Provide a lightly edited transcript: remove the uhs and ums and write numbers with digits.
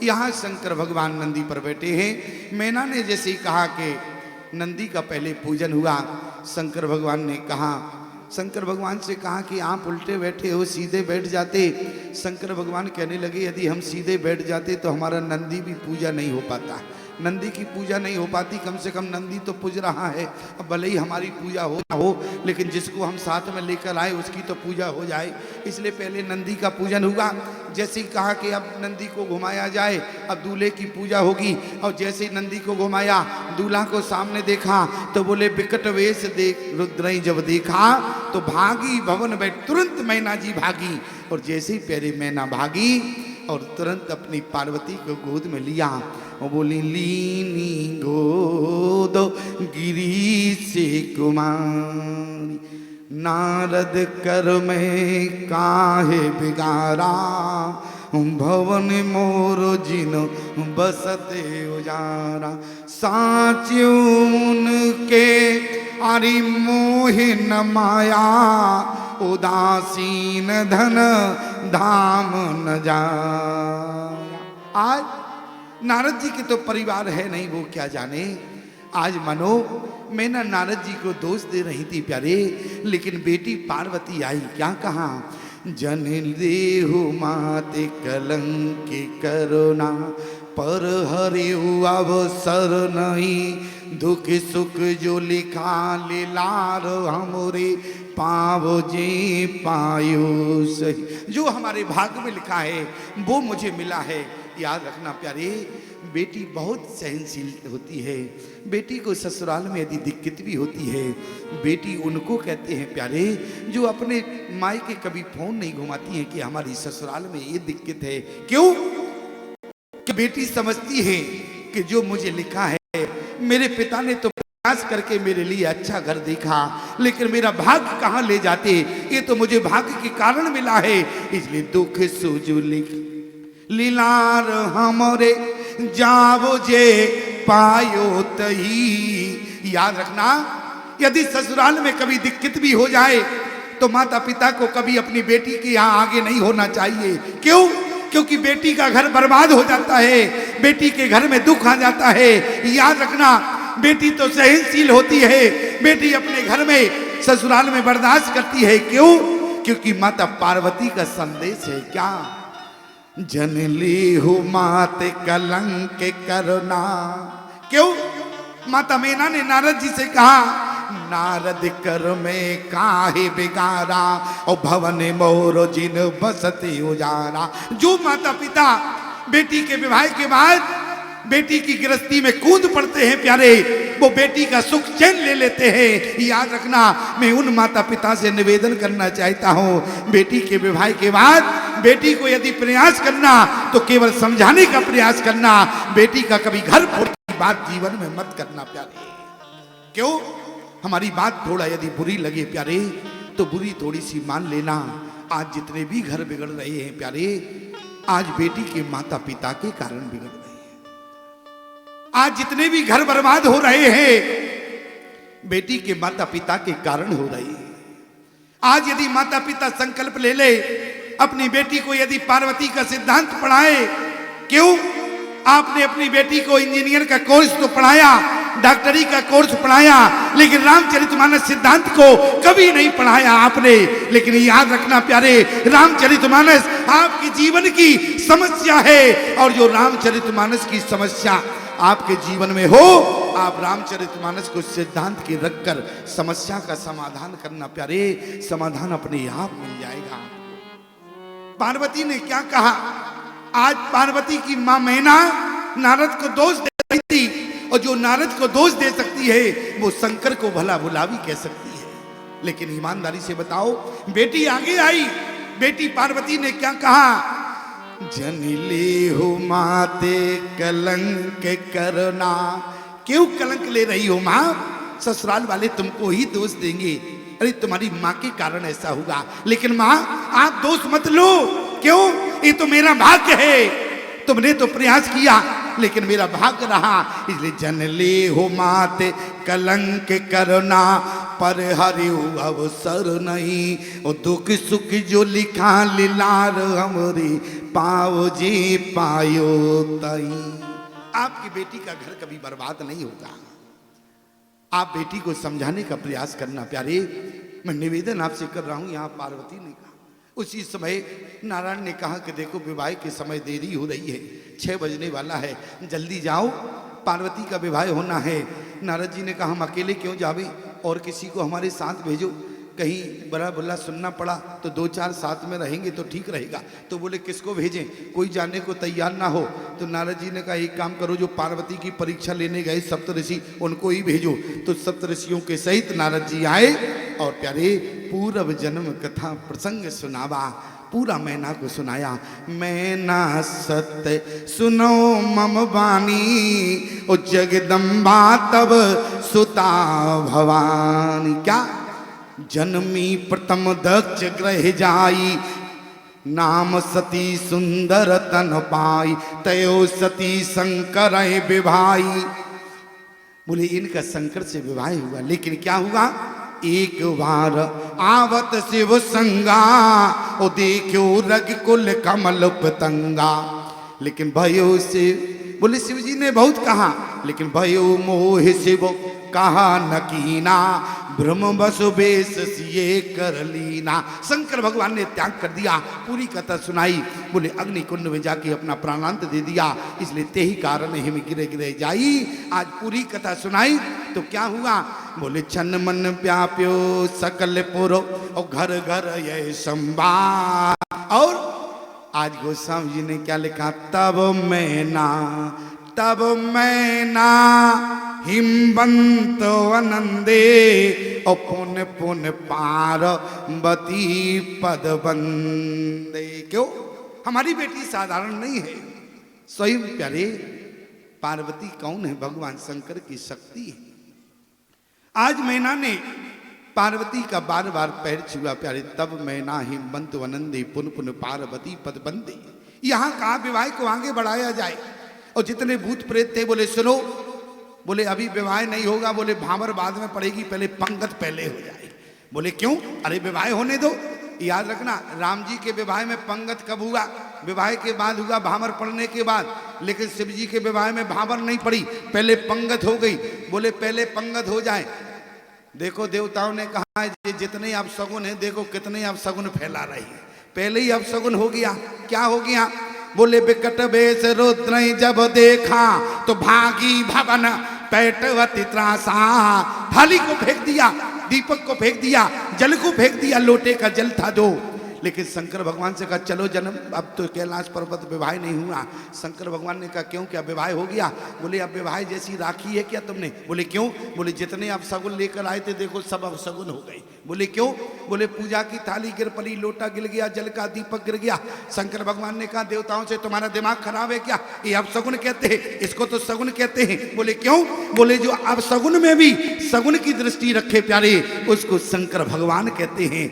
यहाँ शंकर भगवान नंदी पर बैठे हैं। मैना ने जैसे ही कहा कि नंदी का पहले पूजन हुआ, शंकर भगवान ने कहा, शंकर भगवान से कहा कि आप उल्टे बैठे हो, सीधे बैठ जाते। शंकर भगवान कहने लगे यदि हम सीधे बैठ जाते तो हमारा नंदी भी पूजा नहीं हो पाता। नंदी की पूजा नहीं हो पाती, कम से कम नंदी तो पूज रहा है। अब भले ही हमारी पूजा हो लेकिन जिसको हम साथ में लेकर आए उसकी तो पूजा हो जाए, इसलिए पहले नंदी का पूजन हुआ। जैसे ही कहा कि अब नंदी को घुमाया जाए, अब दूल्हे की पूजा होगी। और जैसे ही नंदी को घुमाया, दूल्हा को सामने देखा तो बोले बिकट वेश देख रुद्रई जब देखा तो भागी भवन बैठ तुरंत मैना जी भागी। और जैसे ही प्यारे मैना भागी और तुरंत अपनी पार्वती को गोद में लिया और बोली लीनी गोद गिरी से कुमारी, नारद कर में काहे बिगारा, भवन मोर जिन बसते उजारा, साच्यून के अरि मोहि न माया, उदासीन धन धाम न जा। आज नारद जी के तो परिवार है नहीं, वो क्या जाने। आज मनो मैंने नारद जी को दोष दे रही थी प्यारे, लेकिन बेटी पार्वती आई, क्या कहा, जन देहु माते कलंक करुणा, पर हरि अवसर नहीं, दुख सुख जो लिखा लीलार हमरे, पावो जे पायो सही। जो हमारे भाग्य में लिखा है वो मुझे मिला है। याद रखना प्यारे, बेटी बहुत सहनशील होती है। बेटी को ससुराल में यदि दिक्कत भी होती है, बेटी उनको कहते हैं प्यारे जो अपने मायके कभी फोन नहीं घुमाती हैं कि हमारी ससुराल में ये दिक्कत है। क्यों? कि बेटी समझती है कि जो मुझे लिखा है, मेरे पिता ने तो प्रयास करके मेरे लिए अच्छा घर देखा, लेकिन मेरा भाग्य कहाँ ले जाते, ये तो मुझे भाग्य के कारण मिला है। इसलिए दुख सुजु लिख लीलार हमरे, जावो जे पायो तही। याद रखना, यदि ससुराल में कभी दिक्कत भी हो जाए तो माता पिता को कभी अपनी बेटी के यहाँ आगे नहीं होना चाहिए। क्यों? क्योंकि बेटी का घर बर्बाद हो जाता है, बेटी के घर में दुख आ जाता है। याद रखना, बेटी तो सहनशील होती है, बेटी अपने घर में ससुराल में बर्दाश्त करती है। क्यों? क्योंकि माता पार्वती का संदेश है क्या, जनली हूँ माते कलंक करुणा। क्यों? माता मैना ने नारद जी से कहा, नारद कर में काहे बिगारा, और भवन मोर जिन बसते उजारा। जो माता पिता बेटी के विवाह के बाद बेटी की गृहस्थी में कूद पड़ते हैं प्यारे, वो बेटी का सुख चैन ले लेते हैं। याद रखना, मैं उन माता पिता से निवेदन करना चाहता हूँ, बेटी के विवाह के बाद बेटी को यदि प्रयास करना तो केवल समझाने का प्रयास करना, बेटी का कभी घर फोड़ने की बात जीवन में मत करना प्यारे। क्यों? हमारी बात थोड़ा यदि बुरी लगे प्यारे तो बुरी थोड़ी सी मान लेना। आज जितने भी घर बिगड़ रहे हैं प्यारे, आज बेटी के माता पिता के कारण बिगड़ रहे हैं। आज जितने भी घर बर्बाद हो रहे हैं बेटी के माता पिता के कारण हो रहे हैं। आज यदि माता पिता संकल्प ले ले, अपनी बेटी को यदि पार्वती का सिद्धांत पढ़ाए। क्यों? आपने अपनी बेटी को इंजीनियर का कोर्स तो पढ़ाया, डॉक्टरी का कोर्स पढ़ाया, लेकिन रामचरितमानस सिद्धांत को कभी नहीं पढ़ाया आपने। लेकिन याद रखना प्यारे, रामचरितमानस आपके जीवन की समस्या है, और जो रामचरितमानस की समस्या आपके जीवन में हो, आप रामचरितमानस को सिद्धांत के रखकर समस्या का समाधान करना प्यारे, समाधान अपने आप मिल जाएगा। पार्वती ने क्या कहा? आज पार्वती की मां मैना नारद को दोष दे रही थी, और जो नारद को दोष दे सकती है वो शंकर को भला भुला भी कह सकती है। लेकिन ईमानदारी से बताओ, बेटी आगे आई, बेटी पार्वती ने क्या कहा, जनली हो माते कलंक करना। क्यों कलंक ले रही हो मां? ससुराल वाले तुमको ही दोष देंगे, अरे तुम्हारी माँ के कारण ऐसा होगा। लेकिन माँ आप दोष मत लो। क्यों? ये तो मेरा भाग्य है, तुमने तो प्रयास किया लेकिन मेरा भाग्य रहा। इसलिए जनली हो माते कलंक करना, पर हरियो अवसर नहीं, और दुख सुख जो लिखा लीलार हमरी पाओ जी पायो तई। आपकी बेटी का घर कभी बर्बाद नहीं होगा। आप बेटी को समझाने का प्रयास करना। प्यारे, मैं निवेदन आपसे कर रहा हूं। यहाँ पार्वती ने कहा, उसी समय नारायण ने कहा कि देखो विवाह के समय देरी हो रही है, 6 बजने वाला है, जल्दी जाओ, पार्वती का विवाह होना है। नारद जी ने कहा हम अकेले क्यों जावे, और किसी को हमारे साथ भेजो, कहीं बड़ा बुला सुनना पड़ा तो 2-4 साथ में रहेंगे तो ठीक रहेगा। तो बोले किसको भेजें, कोई जाने को तैयार ना हो। तो नारद जी ने कहा एक काम करो, जो पार्वती की परीक्षा लेने गए सप्तऋषि उनको ही भेजो। तो सप्तऋषियों के सहित नारद जी आए और प्यारे पूर्व जन्म कथा प्रसंग सुनावा। पूरा मैना को सुनाया। मैना सत्य सुनो मम वाणी, ओ जगदम्बा तब सुता भवानी। क्या जन्मी प्रथम दक्ष ग्रह जाई, नाम सती सुंदर तन पाई, तयो सती शंकर विभाई। बोले इनका शंकर से विवाह हुआ, लेकिन क्या हुआ, एक बार आवत शिव संगा, ओ देखो रघुकुल कमल पतंगा। लेकिन भयो से, बोले शिव जी ने बहुत कहा, लेकिन भयो मोह शिव कहा न कीना, ब्रह्म बसु बेस सिए कर लीना। शंकर भगवान ने त्याग कर दिया। पूरी कथा सुनाई। बोले अग्नि कुंड में जाके अपना प्राणांत दे दिया, इसलिए ते ही कारण हिम गिरे गिरे जाई। आज पूरी कथा सुनाई तो क्या हुआ, बोले छन मन व्याप्यो सकल पुरो, और घर घर ये संवार। और आज गोस्वामी जी ने क्या लिखा, तब मैना हिमवंत आनंदे, और पुन पुन पार्वती पद बंदे। क्यों, हमारी बेटी साधारण नहीं है। स्वयं प्यारे पार्वती कौन है, भगवान शंकर की शक्ति है। आज मैना ने पार्वती का बार बार पैर छुआ। प्यारे तब मैना हिमवंत आनंदे, पुन पुन पार्वती पद बंदे। यहाँ कहा विवाह को आगे बढ़ाया जाए। और जितने भूत प्रेत थे बोले सुनो, बोले अभी विवाह नहीं होगा, बोले भामर बाद में पड़ेगी, पहले पंगत पहले हो जाए। बोले क्यों, अरे विवाह होने दो। याद रखना, राम जी के विवाह में पंगत कब हुआ, विवाह के बाद हुआ, भामर पड़ने के बाद। लेकिन शिव जी के विवाह में भामर नहीं पड़ी, पहले पंगत हो गई। बोले पहले पंगत हो जाए। देखो देवताओं ने कहा है जितने आप सगुन हैं, देखो कितने आप सगुन फैला रही है। पहले ही अब सगुन हो गया। क्या हो गया, बोले बिकट बेस रुद्र जब देखा, तो भागी भवन पैटवती त्रासा। थाली को फेंक दिया, दीपक को फेंक दिया, जल को फेंक दिया, लोटे का जल था दो। लेकिन शंकर भगवान से कहा चलो जन्म, अब तो कैलाश पर्वत विवाह नहीं हुआ। शंकर भगवान ने कहा क्यों, क्या विवाह हो गया। बोले अब विवाह जैसी राखी है क्या तुमने। बोले क्यों, बोले जितने आप सगुन लेकर आए थे देखो सब अब सगुन हो गए। बोले क्यों, बोले पूजा की थाली गिर पड़ी, लोटा गिर गया, जल का दीपक गिर गया। शंकर भगवान ने कहा देवताओं से तुम्हारा दिमाग खराब है क्या, ये अब सगुन कहते हैं, इसको तो सगुन कहते हैं। बोले क्यों, बोले जो अब सगुन में भी सगुन की दृष्टि रखे प्यारे, उसको शंकर भगवान कहते हैं।